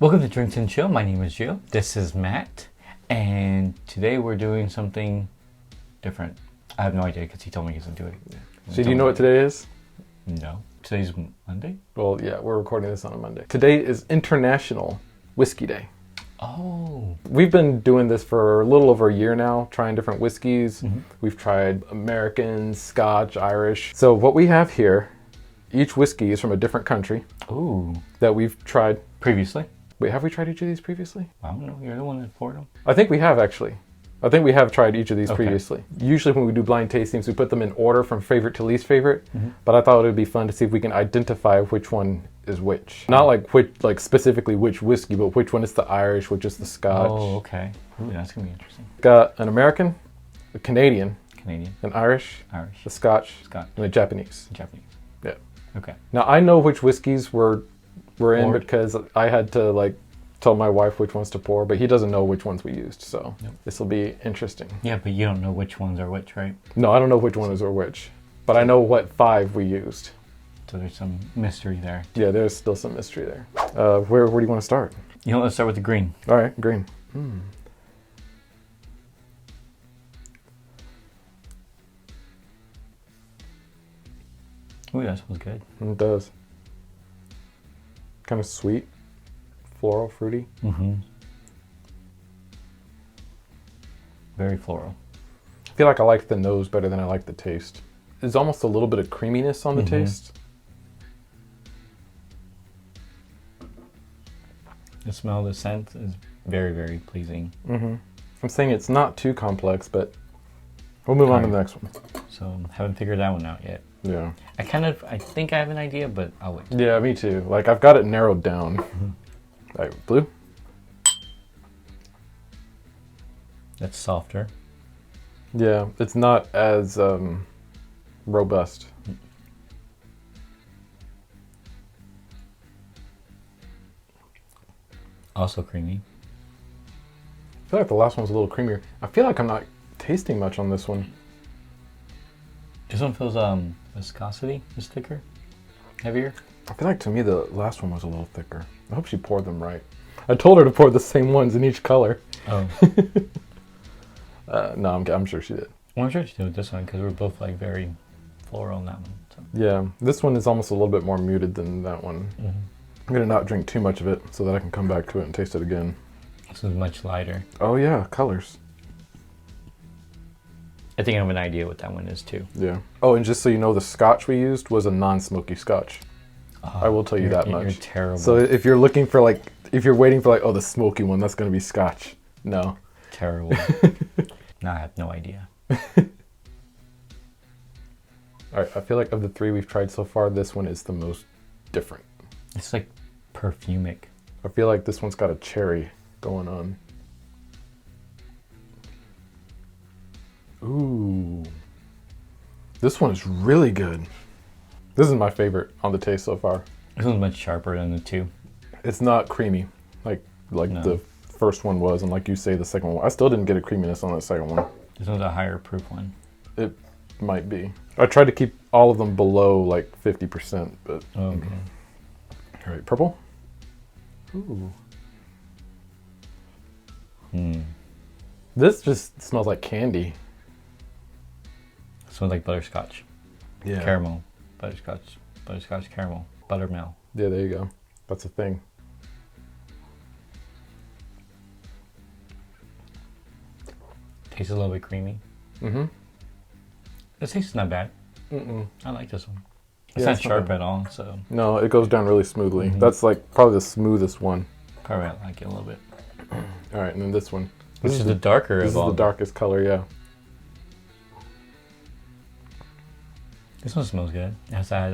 Welcome to Drinks and Chill. My name is Gio. This is Matt. And today we're doing something different. I have no idea because he told me he's going to do it. So do you know what today is? No. Today's Monday? Well, yeah, we're recording this on a Monday. Today is International Whiskey Day. Oh. We've been doing this for a little over a year now, trying different whiskeys. Mm-hmm. We've tried American, Scotch, Irish. So what we have here, each whiskey is from a different country. Ooh. That we've tried. Previously? Wait, have we tried each of these previously? I don't know. You're the one that poured them. I think we have, actually. I think we have tried each of these previously. Usually when we do blind tastings, we put them in order from favorite to least favorite. Mm-hmm. But I thought it would be fun to see if we can identify which one is which. Not like specifically which whiskey, but which one is the Irish, which is the Scotch. Oh, okay. Ooh, that's going to be interesting. Got an American, a Canadian, an Irish, a Scotch, and a Japanese. Yeah. Okay. Now I know which whiskeys we're in because I had to tell my wife which ones to pour, but he doesn't know which ones we used, so This will be interesting. Yeah, but you don't know which ones are which, right? No, I don't know which ones are which, but I know what 5 we used. So there's some mystery there. Yeah, there's still some mystery there. Where do you want to start? Let's start with the green. All right, green. Ooh, that smells good. It does. Kind of sweet, floral, fruity. Mm-hmm. Very floral. I feel like I like the nose better than I like the taste. There's almost a little bit of creaminess on the taste. The smell, the scent is very, very pleasing. Mm-hmm. I'm saying it's not too complex, but we'll move on to the next one. So haven't figured that one out yet. Yeah. I think I have an idea, but I'll wait. Yeah, me too. I've got it narrowed down. Mm-hmm. All right, blue. That's softer. Yeah, it's not as robust. Also creamy. I feel like the last one was a little creamier. I feel like I'm not tasting much on this one. This one feels viscosity is thicker, heavier. I feel like to me the last one was a little thicker. I hope she poured them right. I told her to pour the same ones in each color. Oh. No, I'm sure she did. Well, I'm sure she did with this one because we're both very floral in that one. So. Yeah, this one is almost a little bit more muted than that one. Mm-hmm. I'm gonna not drink too much of it so that I can come back to it and taste it again. This is much lighter. Oh yeah, colors. I think I have an idea what that one is too. Yeah. Oh, and just so you know, the Scotch we used was a non-smoky Scotch. I will tell you that much. You're terrible. So if you're looking for if you're waiting for the smoky one, that's gonna be Scotch. No. Terrible. No, I have no idea. All right, I feel like of the 3 we've tried so far, this one is the most different. It's like perfumic. I feel like this one's got a cherry going on. Ooh. This one is really good. This is my favorite on the taste so far. This one's much sharper than the 2. It's not creamy like no. The first one was, and like you say, the second one. I still didn't get a creaminess on the second one. This one's a higher proof one. It might be. I tried to keep all of them below 50%, but... Oh, okay. All right, purple. Ooh. This just smells like candy. It smells like butterscotch. Yeah. Caramel. Butterscotch caramel. Buttermilk. Yeah, there you go. That's a thing. Tastes a little bit creamy. Mm-hmm. The taste is not bad. Mm-mm. I like this one. It's not sharp at all, so... No, it goes down really smoothly. Mm-hmm. That's probably the smoothest one. Probably I like it a little bit. All right, and then this one. This is the darker of all. This is the darkest color, yeah. This one smells good. It has that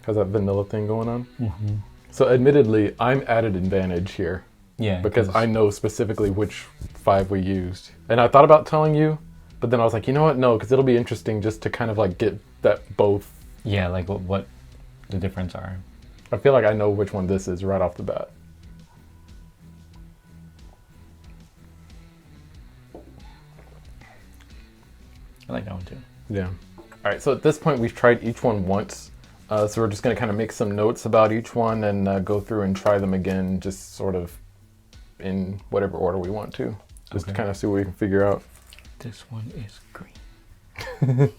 has that vanilla thing going on. Mm-hmm. So admittedly, I'm at an advantage here. Yeah. Because I know specifically which 5 we used. And I thought about telling you, but then I was like, you know what? No, because it'll be interesting just to kind of get that both. Yeah, what the difference are. I feel like I know which one this is right off the bat. I like that one too. Yeah. All right, so at this point we've tried each one once. So we're just going to kind of make some notes about each one and go through and try them again, just sort of in whatever order we want to. Just to Okay. kind of see what we can figure out. This one is green.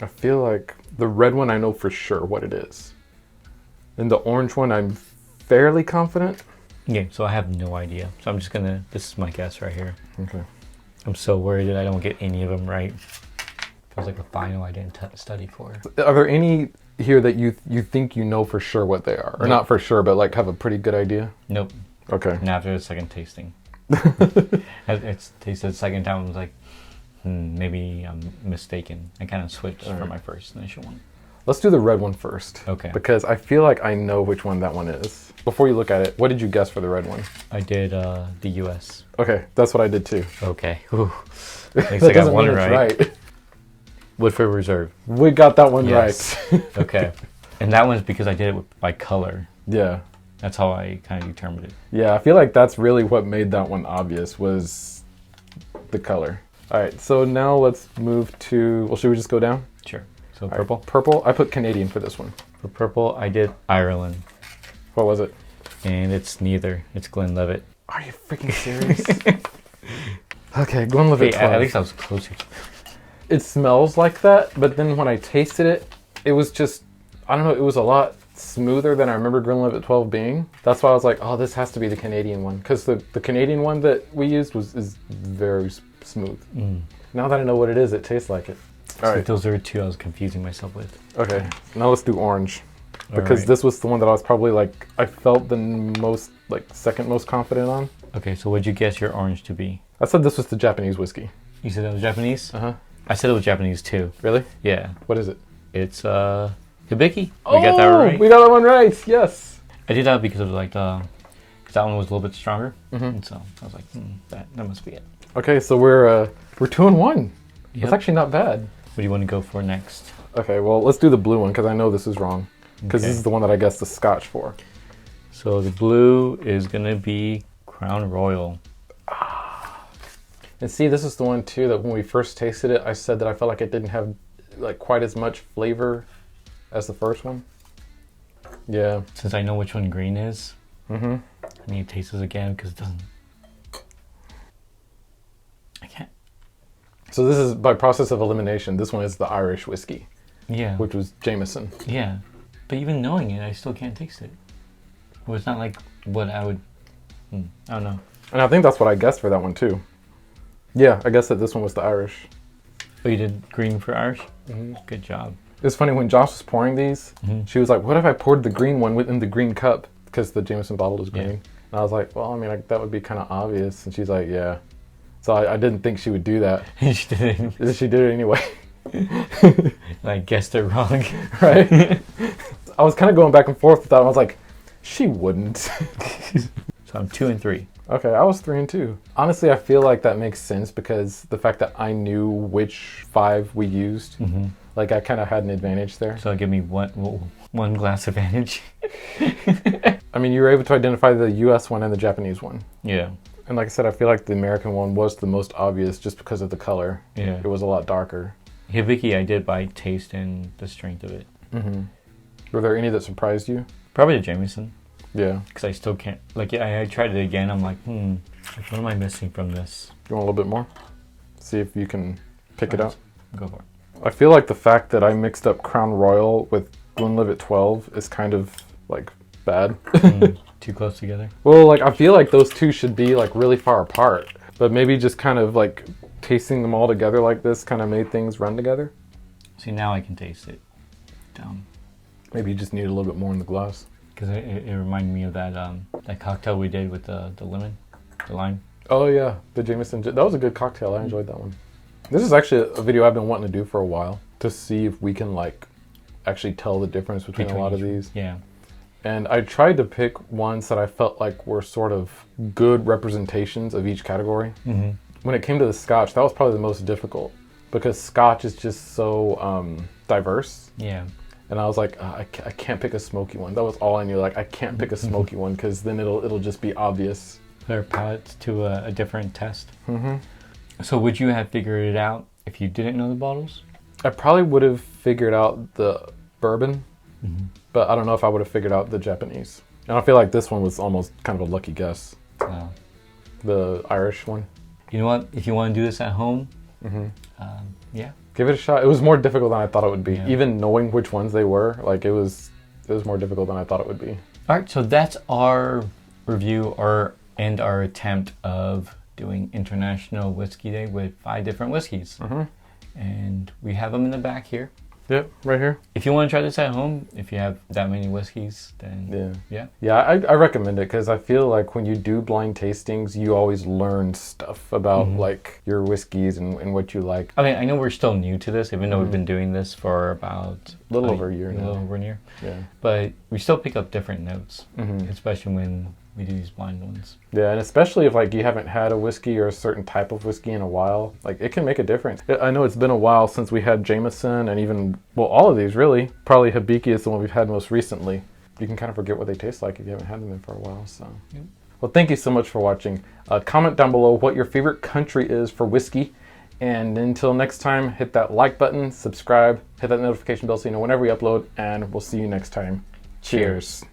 I feel like the red one I know for sure what it is. And the orange one I'm fairly confident. Yeah, so I have no idea. So I'm just gonna, this is my guess right here. Okay. I'm so worried that I don't get any of them right. Feels like a final I didn't study for. Are there any here that you think you know for sure what they are? Or Nope. not for sure, but like have a pretty good idea? Nope. Okay. And after the second tasting. It's tasted the second time, I was like, maybe I'm mistaken. I kind of switched from my first initial one. Let's do the red one first. Okay. Because I feel like I know which one that one is. Before you look at it, what did you guess for the red one? I did the US. Okay, that's what I did too. Okay. Ooh. At least That I got doesn't one mean it's right. Woodford Reserve. We got that one Yes. right. Okay. And that one's because I did it by color. Yeah. That's how I kind of determined it. Yeah, I feel like that's really what made that one obvious was the color. All right, so now let's move to, well, should we just go down? Sure. So All right, purple. Purple, I put Canadian for this one. For purple, I did Ireland. What was it? And it's neither. It's Glenlivet. Are you freaking serious? Okay, Glenlivet Wait, 12. at least I was closer. It smells like that, but then when I tasted it, it was just, I don't know, it was a lot smoother than I remember Glenlivet 12 being. That's why I was like, oh, this has to be the Canadian one. Because the Canadian one that we used is very smooth. Now that I know what it is, it tastes like it. All So right. those are two I was confusing myself with. Okay, now let's do orange. Because Alright. this was the one that I was probably like, I felt the most, like second most confident on. Okay, so what'd you guess your orange to be? I said this was the Japanese whiskey. You said that was Japanese? Uh-huh. I said it was Japanese too. Really? Yeah. What is it? It's Hibiki. We got that right. We got that one right, yes. I did that because of like because that one was a little bit stronger. And so I was like, that must be it. Okay, so we're 2-1. Yep. That's actually not bad. What do you want to go for next? Okay, well, let's do the blue one because I know this is wrong. Because this is the one that I guessed the Scotch for. So the blue is gonna be Crown Royal. And see, this is the one too that when we first tasted it, I said that I felt like it didn't have like quite as much flavor as the first one. Yeah. Since I know which one green is, Mm-hmm. I need to taste this again because it doesn't. I can't. So this is by process of elimination. This one is the Irish whiskey, Yeah. which was Jameson. Yeah. But even knowing it, I still can't taste it. Well, it's not like what I would. I don't know. And I think that's what I guessed for that one too. Yeah, I guessed that this one was the Irish. Oh, you did green for Irish? Good job. It was funny when Josh was pouring these, she was like, what if I poured the green one within the green cup? Because the Jameson bottle is green. Yeah. And I was like, well, I mean, like, that would be kind of obvious. And she's like, yeah. So I didn't think she would do that. She didn't. She did it anyway. I guessed it wrong. Right? I was kind of going back and forth with that. I was like, she wouldn't. So I'm 2 and 3. Okay, I was 3 and 2. Honestly, I feel like that makes sense because the fact that I knew which 5 we used, like I kind of had an advantage there. So give me one glass advantage. I mean, you were able to identify the US one and the Japanese one. Yeah. And like I said, I feel like the American one was the most obvious just because of the color. Yeah. It was a lot darker. Hibiki I did by taste and the strength of it. Were there any that surprised you? Probably the Jameson. Yeah. Because I still can't. Like, I tried it again. I'm like, what am I missing from this? You want a little bit more? See if you can pick it up. Go for it. I feel like the fact that I mixed up Crown Royal with Glenlivet 12 is kind of like bad. Too close together. Well, like I feel like those two should be like really far apart, but maybe just kind of like tasting them all together like this kind of made things run together. See, now I can taste it. Maybe you just need a little bit more in the glass. Because it reminded me of that cocktail we did with the lemon, the lime. Oh yeah, the Jameson. That was a good cocktail. I enjoyed that one. This is actually a video I've been wanting to do for a while to see if we can like actually tell the difference between a lot of these. Yeah. And I tried to pick ones that I felt like were sort of good representations of each category. When it came to the Scotch, that was probably the most difficult because Scotch is just so diverse. Yeah. And I was like, I can't pick a smoky one. That was all I knew. Like, I can't pick a smoky one because then it'll just be obvious. their palates to a different test. So would you have figured it out if you didn't know the bottles? I probably would have figured out the bourbon, but I don't know if I would have figured out the Japanese. And I feel like this one was almost kind of a lucky guess. The Irish one. You know what? If you want to do this at home, yeah. Give it a shot. It was more difficult than I thought it would be. Yeah. Even knowing which ones they were, like it was more difficult than I thought it would be. All right, so that's our review and our attempt of doing International Whiskey Day with 5 different whiskeys. And we have them in the back here. Yep, right here. If you want to try this at home, if you have that many whiskeys, then yeah. I recommend it because I feel like when you do blind tastings, you always learn stuff about like your whiskeys and what you like. I mean, I know we're still new to this, even though we've been doing this for about a little over a year now. A little over a year. Yeah. But we still pick up different notes, especially when we do these blind ones. Yeah, and especially if like you haven't had a whiskey or a certain type of whiskey in a while, like it can make a difference. I know it's been a while since we had Jameson and even, well, all of these really. Probably Hibiki is the one we've had most recently. You can kind of forget what they taste like if you haven't had them in for a while, so. Yep. Well, thank you so much for watching. Comment down below what your favorite country is for whiskey. And until next time, hit that like button, subscribe, hit that notification bell so you know whenever we upload, and we'll see you next time. Cheers.